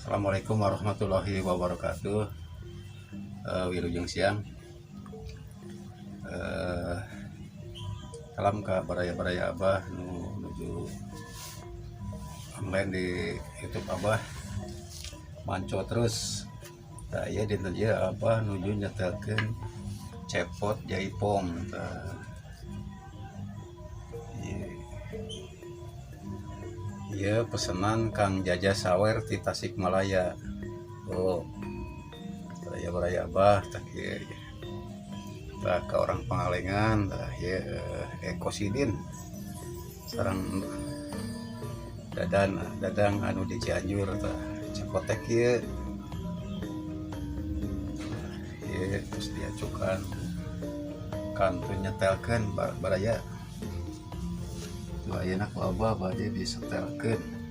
Assalamualaikum warahmatullahi wabarakatuh. Wilujeng siang. Salam ke baraya-baraya Abah nuju online di YouTube Abah. Manco terus. Saya dinten ieu Abah nuju nyetelkeun cepot jaipong. Iya pesanan Kang Jaja Sawer di Tasikmalaya. Oh, baraya Abah tak ya, ke orang Pangalengan ya, Ekosidin sareng dadang anu di Cianjur cepotek ya, terus diacukan kantu nyetelkeun baraya. Enak Abah bade disetelkeun.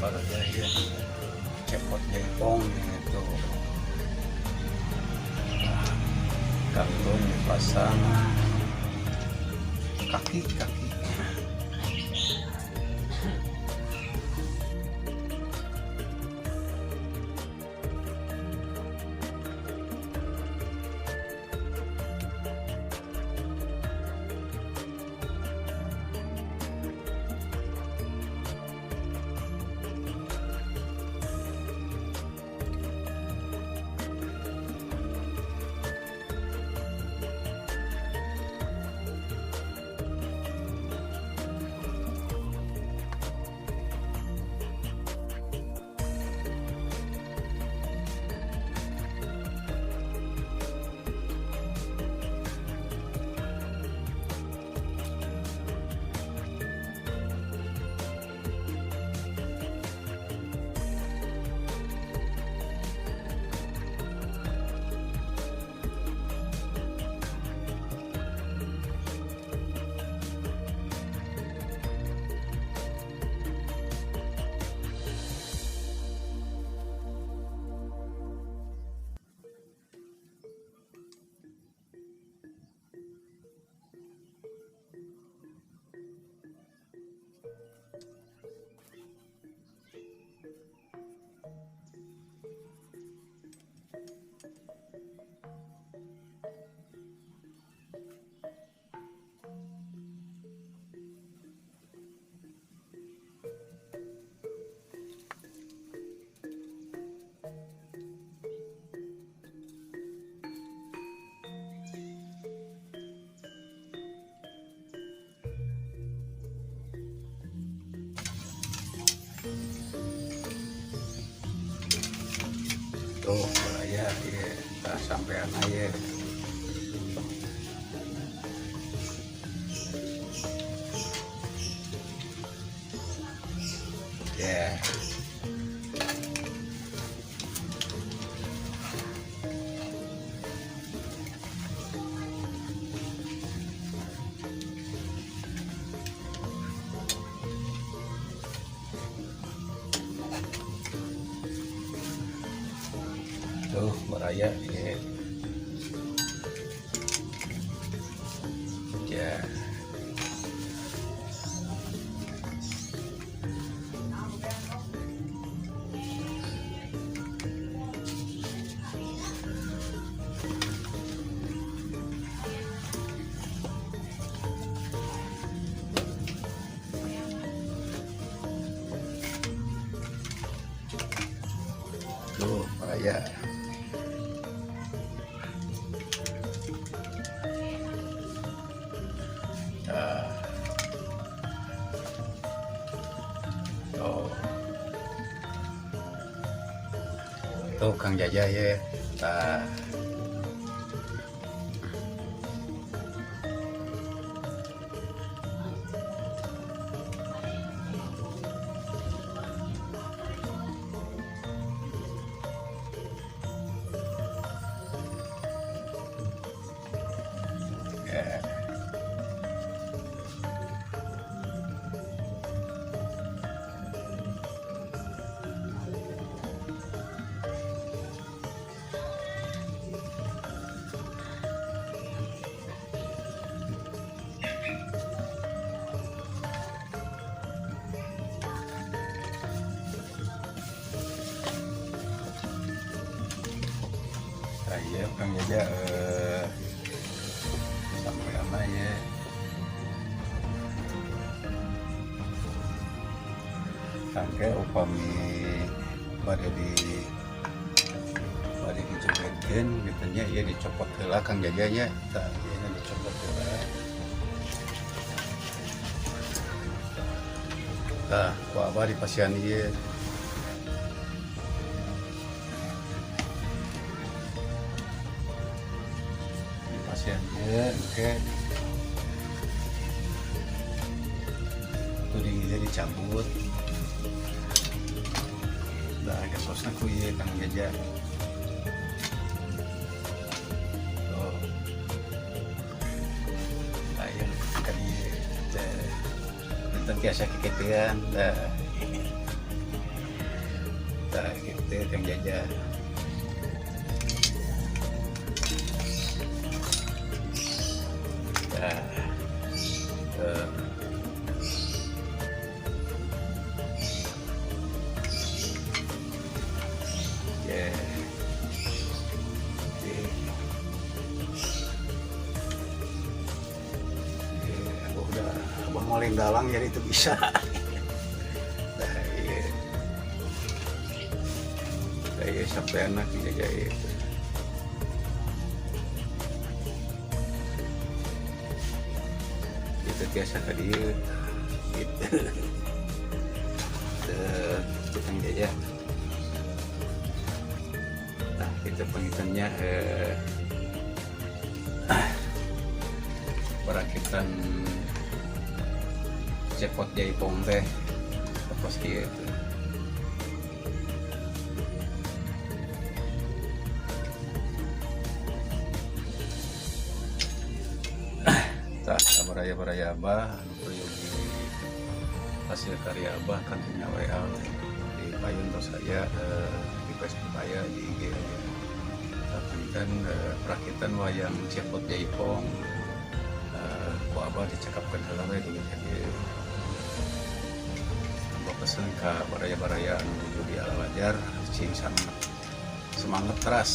ya cepot jempong itu gantung dipasang kaki-kaki. Tuh ya kita sampean aja. Ya. Tuh meraya ya. Ya. Tuh meraya. Tuh Kang Jaja ya. Nah. Ya. Iya Kang Jaja sampai apa ya kakek upami pada dicobain bitanya ya dicopot heula Kang Jaja nya tah ieu dicopot heula tah ku abah di pasien ieu ya, oke. Tuh dia dicabut. Udah agak sosna ku ieu Kang Jaja. Tuh. Ayo kan ieu teh. Teu biasa kikieuan. Dah. Tah gitu yang jajan. Tah ya. Udah abang maling dalang jadi itu bisa. Nah, iya sampai anak jaga itu. Itu biasa ke dia gitu. Tukang jajan. Nah itu penghitungannya perakitan cepot jaipong teh pas gitu. Tak baraya abah yogi hasil karya abah kan punya WA di payun terus saya di Facebook saya di IG tapi kan perakitan wayang cepot jaipong ku abah dicekapkan dalam di pesan ke baraya-baraya menuju di ala wajar cing semangat keras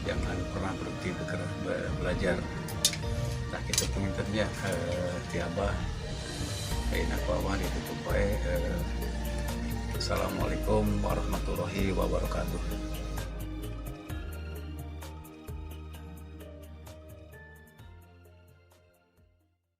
jangan pernah berhenti belajar. Nah kita penginternya tiaba kayak aku awal ditutup. Assalamualaikum warahmatullahi wabarakatuh.